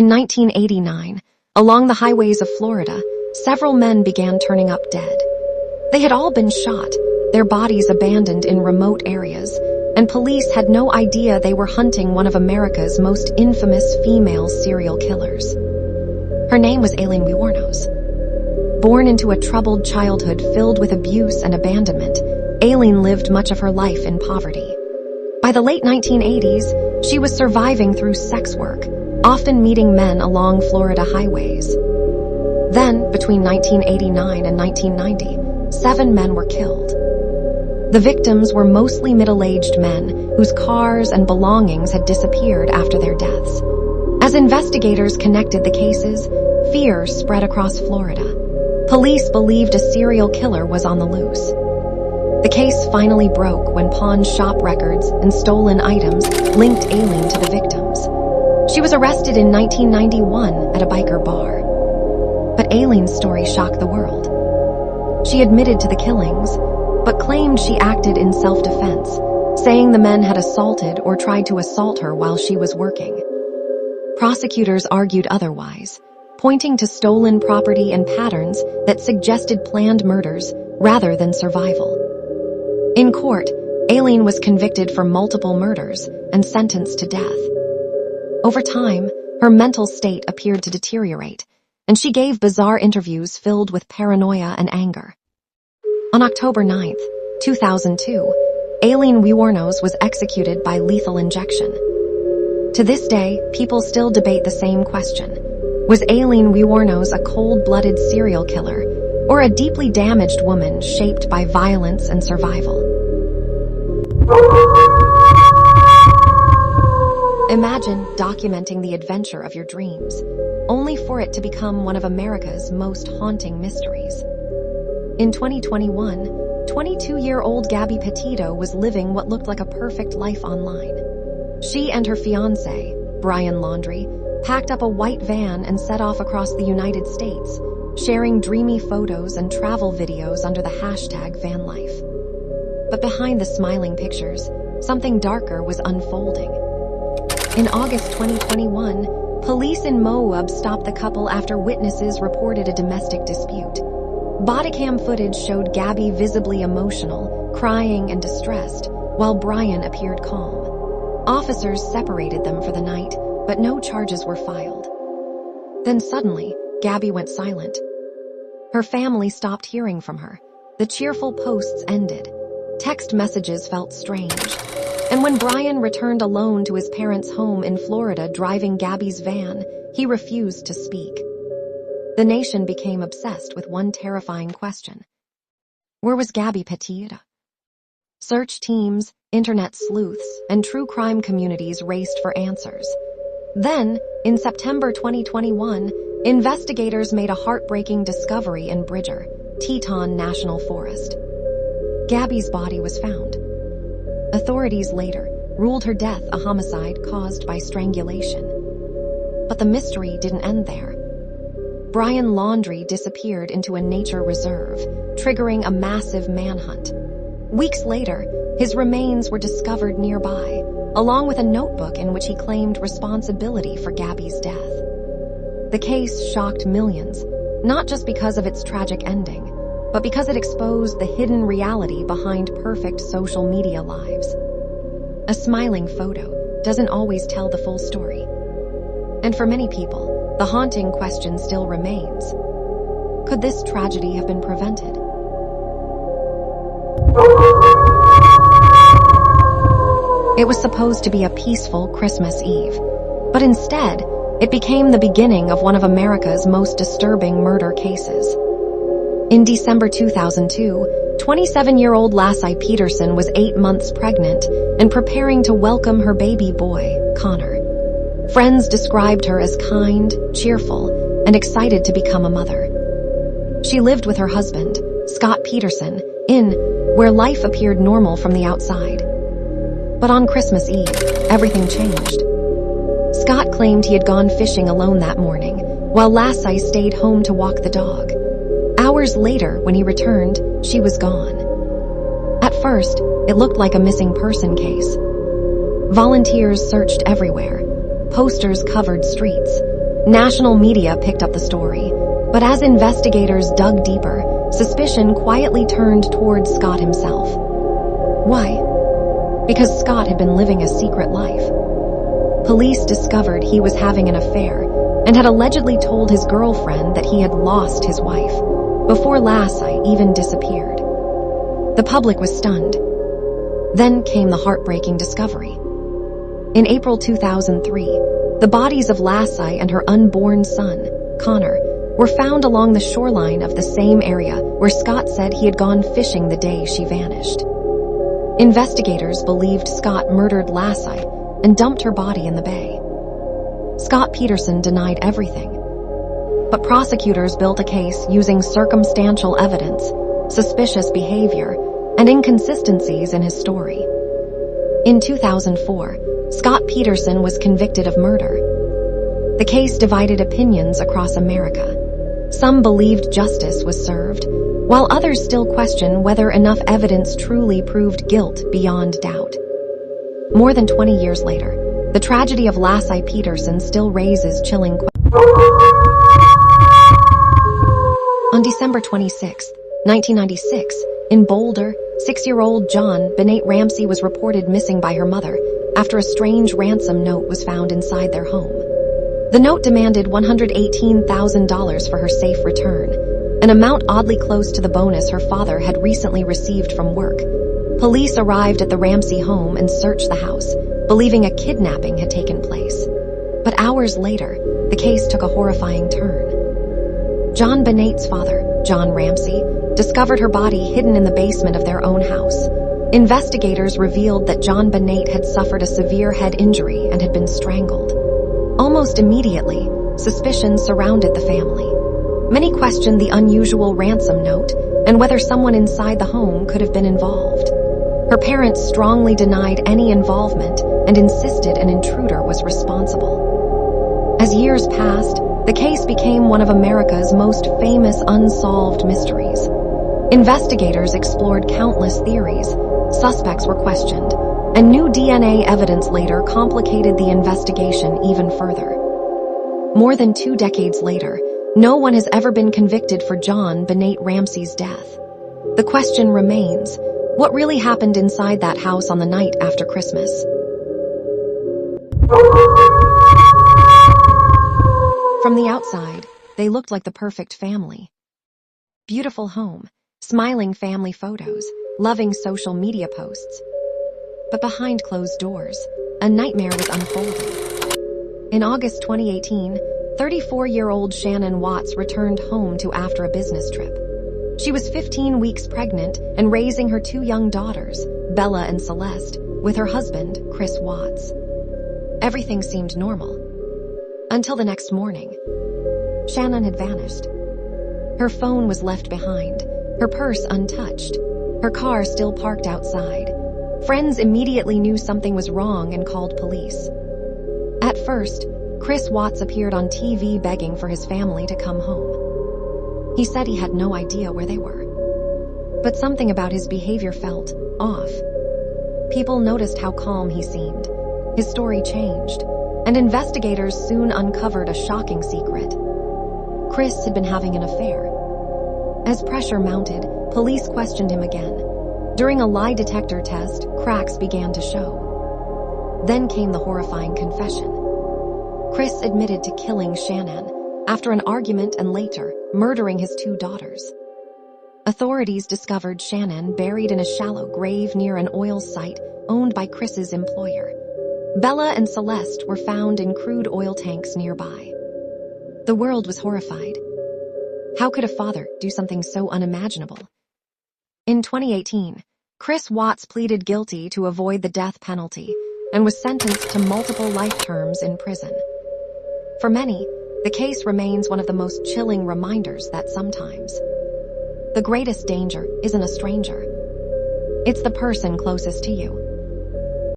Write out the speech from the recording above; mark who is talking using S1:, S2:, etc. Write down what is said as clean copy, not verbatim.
S1: In 1989, along the highways of Florida, several men began turning up dead. They had all been shot, their bodies abandoned in remote areas, and police had no idea they were hunting one of America's most infamous female serial killers. Her name was 𝐂𝐑𝐈𝐌𝐄. Born into a troubled childhood filled with abuse and abandonment, 𝐂𝐑𝐈𝐌𝐄 lived much of her life in poverty. By the late 1980s, she was surviving through sex work, often meeting men along Florida highways. Then, between 1989 and 1990, 7 men were killed. The victims were mostly middle-aged men whose cars and belongings had disappeared after their deaths. As investigators connected the cases, fear spread across Florida. Police believed a serial killer was on the loose. The case finally broke when pawn shop records and stolen items linked 𝐂𝐑𝐈𝐌𝐄 to the victims. She was arrested in 1991 at a biker bar. But 𝐂𝐑𝐈𝐌𝐄's story shocked the world. She admitted to the killings, but claimed she acted in self-defense, saying the men had assaulted or tried to assault her while she was working. Prosecutors argued otherwise, pointing to stolen property and patterns that suggested planned murders rather than survival. In court, 𝐂𝐑𝐈𝐌𝐄 was convicted for multiple murders and sentenced to death. Over time, her mental state appeared to deteriorate, and she gave bizarre interviews filled with paranoia and anger. On October 9, 2002, 𝐂𝐑𝐈𝐌𝐄 was executed by lethal injection. To this day, people still debate the same question. Was 𝐂𝐑𝐈𝐌𝐄 a cold-blooded serial killer, or a deeply damaged woman shaped by violence and survival? Imagine documenting the adventure of your dreams, only for it to become one of America's most haunting mysteries. In 2021, 22-year-old Gabby Petito was living what looked like a perfect life online. She and her fiancé, Brian Laundrie, packed up a white van and set off across the United States, sharing dreamy photos and travel videos under the hashtag #VanLife. But behind the smiling pictures, something darker was unfolding. In August 2021, police in Moab stopped the couple after witnesses reported a domestic dispute. Bodycam footage showed Gabby visibly emotional, crying and distressed, while Brian appeared calm. Officers separated them for the night, but no charges were filed. Then suddenly, Gabby went silent. Her family stopped hearing from her. The cheerful posts ended. Text messages felt strange. And when Brian returned alone to his parents' home in Florida driving Gabby's van, he refused to speak. The nation became obsessed with one terrifying question. Where was Gabby Petito? Search teams, internet sleuths, and true crime communities raced for answers. Then, in September 2021, investigators made a heartbreaking discovery in Bridger, Teton National Forest. Gabby's body was found. Authorities later ruled her death a homicide caused by strangulation. But the mystery didn't end there. Brian Laundrie disappeared into a nature reserve, triggering a massive manhunt. Weeks later, his remains were discovered nearby, along with a notebook in which he claimed responsibility for Gabby's death. The case shocked millions, not just because of its tragic ending, but because it exposed the hidden reality behind perfect social media lives. A smiling photo doesn't always tell the full story. And for many people, the haunting question still remains. Could this tragedy have been prevented? It was supposed to be a peaceful Christmas Eve, but instead, it became the beginning of one of America's most disturbing murder cases. In December 2002, 27-year-old Laci Peterson was 8 months pregnant and preparing to welcome her baby boy, Connor. Friends described her as kind, cheerful, and excited to become a mother. She lived with her husband, Scott Peterson, in where life appeared normal from the outside. But on Christmas Eve, everything changed. Scott claimed he had gone fishing alone that morning, while Laci stayed home to walk the dog. Hours later, when he returned, she was gone. At first, it looked like a missing person case. Volunteers searched everywhere. Posters covered streets. National media picked up the story, but as investigators dug deeper, suspicion quietly turned towards Scott himself. Why? Because Scott had been living a secret life. Police discovered he was having an affair and had allegedly told his girlfriend that he had lost his wife before 𝐂𝐂𝐈 even disappeared. The public was stunned. Then came the heartbreaking discovery. In April 2003, the bodies of 𝐂𝐂𝐈 and her unborn son, Connor, were found along the shoreline of the same area where Scott said he had gone fishing the day she vanished. Investigators believed Scott murdered 𝐂𝐂𝐈 and dumped her body in the bay. Scott Peterson denied everything, but prosecutors built a case using circumstantial evidence, suspicious behavior, and inconsistencies in his story. In 2004, Scott Peterson was convicted of murder. The case divided opinions across America. Some believed justice was served, while others still question whether enough evidence truly proved guilt beyond doubt. More than 20 years later, the tragedy of 𝐂𝐂𝐈 Peterson still raises chilling questions. On December 26, 1996, in Boulder, 6-year-old John Bennett Ramsey was reported missing by her mother after a strange ransom note was found inside their home. The note demanded $118,000 for her safe return, an amount oddly close to the bonus her father had recently received from work. Police arrived at the Ramsey home and searched the house, believing a kidnapping had taken place. But hours later, the case took a horrifying turn. John Bennett's father, John Ramsey, discovered her body hidden in the basement of their own house. Investigators revealed that John Bennett had suffered a severe head injury and had been strangled. Almost immediately, suspicion surrounded the family. Many questioned the unusual ransom note and whether someone inside the home could have been involved. Her parents strongly denied any involvement and insisted an intruder was responsible. As years passed, the case became one of America's most famous unsolved mysteries. Investigators explored countless theories, suspects were questioned, and new DNA evidence later complicated the investigation even further. More than 2 decades later, no one has ever been convicted for John Bennett Ramsey's death. The question remains, what really happened inside that house on the night after Christmas? From the outside, they looked like the perfect family. Beautiful home, smiling family photos, loving social media posts. But behind closed doors, a nightmare was unfolding. In August 2018, 34-year-old Shannon Watts returned home after a business trip. She was 15 weeks pregnant and raising her 2 young daughters, Bella and Celeste, with her husband, Chris Watts. Everything seemed normal. Until the next morning. Shannon had vanished. Her phone was left behind, her purse untouched, her car still parked outside. Friends immediately knew something was wrong and called police. At first, Chris Watts appeared on TV begging for his family to come home. He said he had no idea where they were. But something about his behavior felt off. People noticed how calm he seemed. His story changed, and investigators soon uncovered a shocking secret. Chris had been having an affair. As pressure mounted, police questioned him again. During a lie detector test, cracks began to show. Then came the horrifying confession. Chris admitted to killing Shannon after an argument and later murdering his 2 daughters. Authorities discovered Shannon buried in a shallow grave near an oil site owned by Chris's employer. Bella and Celeste were found in crude oil tanks nearby. The world was horrified. How could a father do something so unimaginable? In 2018, Chris Watts pleaded guilty to avoid the death penalty and was sentenced to multiple life terms in prison. For many, the case remains one of the most chilling reminders that sometimes the greatest danger isn't a stranger. It's the person closest to you.